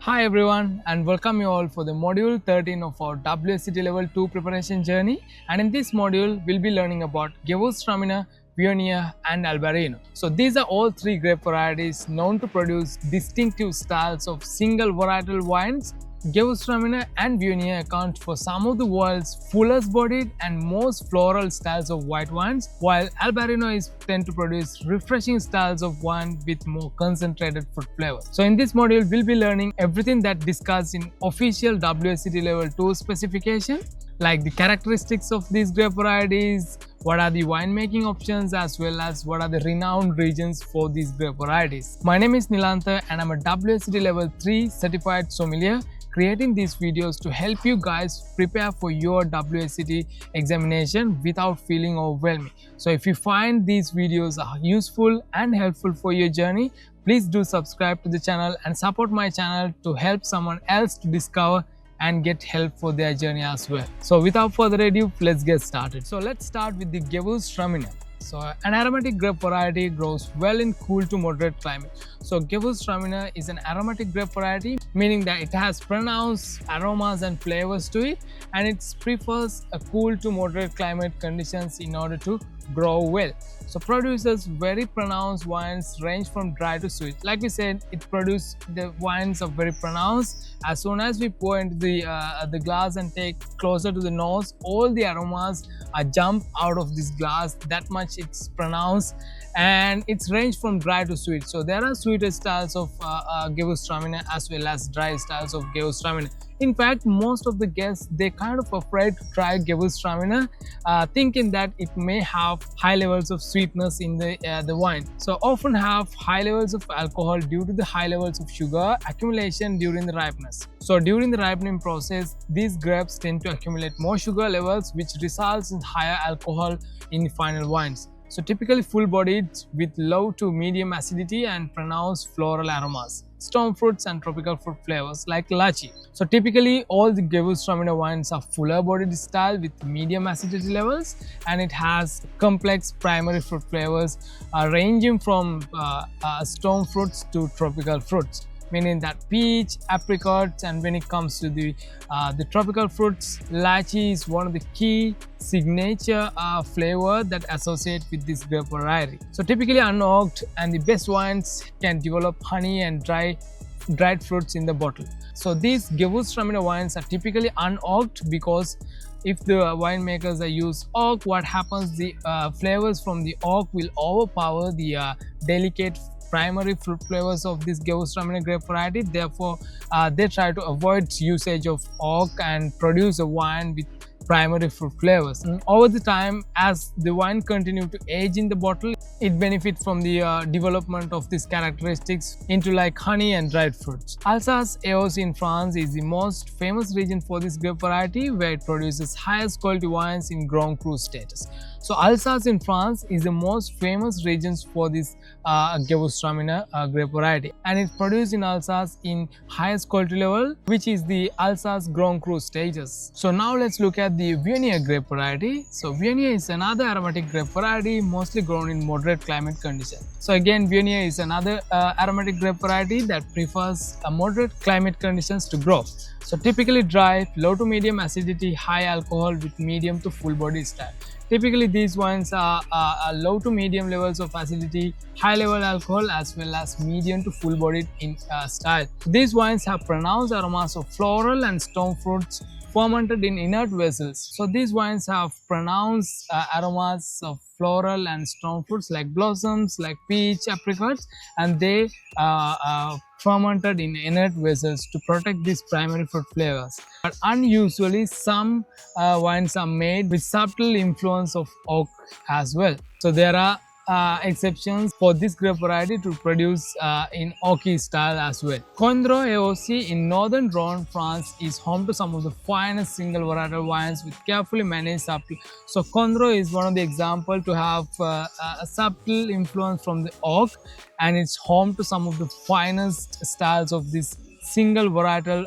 Hi everyone and welcome you all for the module 13 of our WSET Level 2 preparation journey, and in this module we'll be learning about Gewürztraminer, Viognier and Albariño. So these are all three grape varieties known to produce distinctive styles of single varietal wines. Gewürztraminer and Viognier account for some of the world's fullest bodied and most floral styles of white wines, while Albariño is tend to produce refreshing styles of wine with more concentrated fruit flavor. So in this module, we'll be learning everything that discussed in official WSET Level 2 specification, like the characteristics of these grape varieties, what are the winemaking options, as well as what are the renowned regions for these grape varieties. My name is Nilantha and I'm a WSET Level 3 certified sommelier, creating these videos to help you guys prepare for your WSET examination without feeling overwhelmed. So if you find these videos are useful and helpful for your journey, please do subscribe to the channel and support my channel to help someone else to discover and get help for their journey as well. So without further ado, let's get started. So let's start with the Gewürztraminer. So an aromatic grape variety grows well in cool to moderate climate. So Gewürztraminer is an aromatic grape variety, meaning that it has pronounced aromas and flavors to it, and it prefers a cool to moderate climate conditions in order to grow well. So produces very pronounced wines range from dry to sweet. Like we said, it produces the wines are very pronounced. As soon as we pour into the glass and take closer to the nose, all the aromas jump out of this glass. That much it's pronounced, and it's range from dry to sweet. So there are sweeter styles of Gewürztraminer as well as dry styles of Gewürztraminer. In fact, most of the guests, they kind of afraid to try Gewürztraminer, thinking that it may have high levels of sweetness in the wine. So often have high levels of alcohol due to the high levels of sugar accumulation during the ripeness. So during the ripening process, these grapes tend to accumulate more sugar levels, which results in higher alcohol in the final wines. So typically full-bodied with low to medium acidity and pronounced floral aromas, stone fruits and tropical fruit flavors like lychee. So typically all the Gewürztraminer wines are fuller-bodied style with medium acidity levels, and it has complex primary fruit flavors ranging from stone fruits to tropical fruits, meaning that peach, apricots, and when it comes to the tropical fruits, lychee is one of the key signature flavor that associate with this grape variety. So typically unoaked, and the best wines can develop honey and dried fruits in the bottle. So these Gewürztraminer wines are typically unoaked because if the winemakers use oak, what happens, the flavors from the oak will overpower the delicate primary fruit flavors of this Gewürztraminer grape variety. Therefore, they try to avoid usage of oak and produce a wine with primary fruit flavors. And over the time, as the wine continue to age in the bottle, it benefits from the development of these characteristics into like honey and dried fruits. Alsace AOC in France is the most famous region for this grape variety, where it produces highest quality wines in Grand Cru status. So Alsace in France is the most famous regions for this Gewürztraminer grape variety, and it's produced in Alsace in highest quality level, which is the Alsace Grand Cru stages. So now let's look at the Viognier grape variety. So Viognier is another aromatic grape variety mostly grown in moderate climate conditions. So again, Viognier is another aromatic grape variety that prefers moderate climate conditions to grow. So typically dry, low to medium acidity, high alcohol with medium to full body style. Typically these wines are low to medium levels of acidity, high level alcohol, as well as medium to full bodied in style. These wines have pronounced aromas of floral and stone fruits fermented in inert vessels. So these wines have pronounced aromas of floral and stone fruits like blossoms, like peach, apricots, and they fermented in inert vessels to protect these primary fruit flavors. But unusually, some wines are made with subtle influence of oak as well. So there are exceptions for this grape variety to produce in oaky style as well. Condro AOC in northern Rhone, France is home to some of the finest single varietal wines with carefully managed subtle. So Condro is one of the example to have a subtle influence from the oak, and it's home to some of the finest styles of this single varietal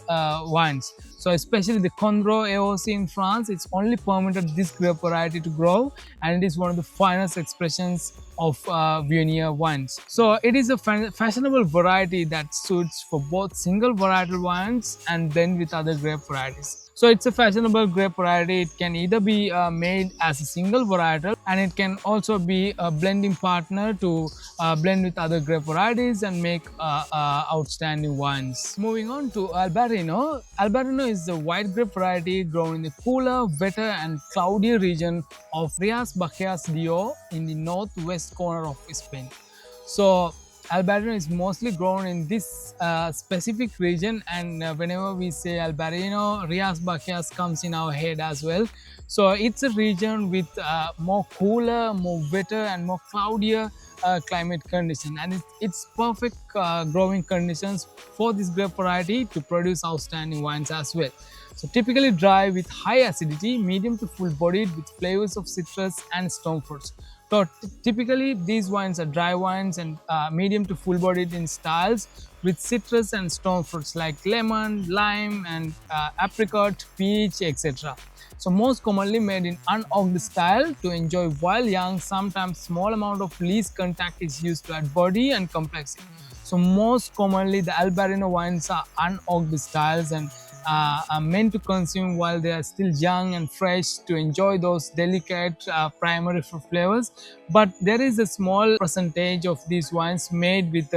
wines. So especially the Condro AOC in France, it's only permitted this grape variety to grow, and it is one of the finest expressions of Viognier wines. So it is a fashionable variety that suits for both single varietal wines and blend with other grape varieties. So it's a fashionable grape variety. It can either be made as a single varietal, and it can also be a blending partner to blend with other grape varieties and make outstanding wines. Moving on to Albariño. Albariño is a white grape variety grown in the cooler, wetter and cloudier region of Rías Baixas d'O in the northwest corner of Spain. So Albariño is mostly grown in this specific region, and whenever we say Albariño, Rías Baixas comes in our head as well. So it's a region with more cooler, more wetter and more cloudier climate condition, and it's perfect growing conditions for this grape variety to produce outstanding wines as well. So typically dry with high acidity, medium to full bodied with flavors of citrus and stone fruits. So typically these wines are dry wines and medium to full bodied in styles with citrus and stone fruits like lemon, lime and apricot, peach, etc. So most commonly made in unoaked style to enjoy while young. Sometimes small amount of least contact is used to add body and complexity. So most commonly the Albariño wines are unoaked styles and are meant to consume while they are still young and fresh to enjoy those delicate primary fruit flavors. But there is a small percentage of these wines made with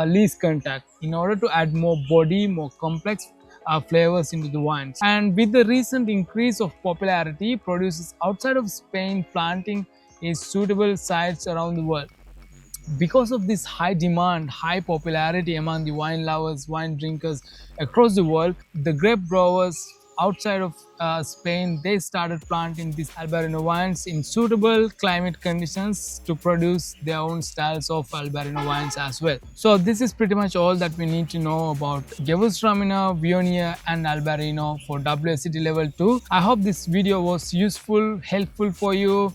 least contact in order to add more body, more complex flavors into the wines. And with the recent increase of popularity, producers outside of Spain planting is suitable sites around the world. Because of this high demand, high popularity among the wine lovers, wine drinkers across the world, the grape growers outside of Spain, they started planting these Albariño wines in suitable climate conditions to produce their own styles of Albariño wines as well. So this is pretty much all that we need to know about Gewürztraminer, Viognier and Albariño for WSET Level 2. I hope this video was useful, helpful for you.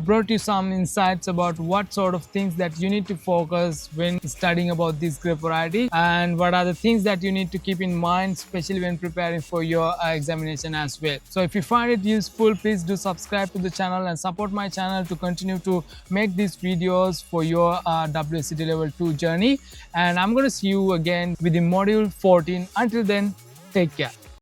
Brought you some insights about what sort of things that you need to focus when studying about this grape variety, and what are the things that you need to keep in mind, especially when preparing for your examination as well. So if you find it useful, please do subscribe to the channel and support my channel to continue to make these videos for your WSET Level 2 journey. And I'm going to see you again within module 14. Until then, take care.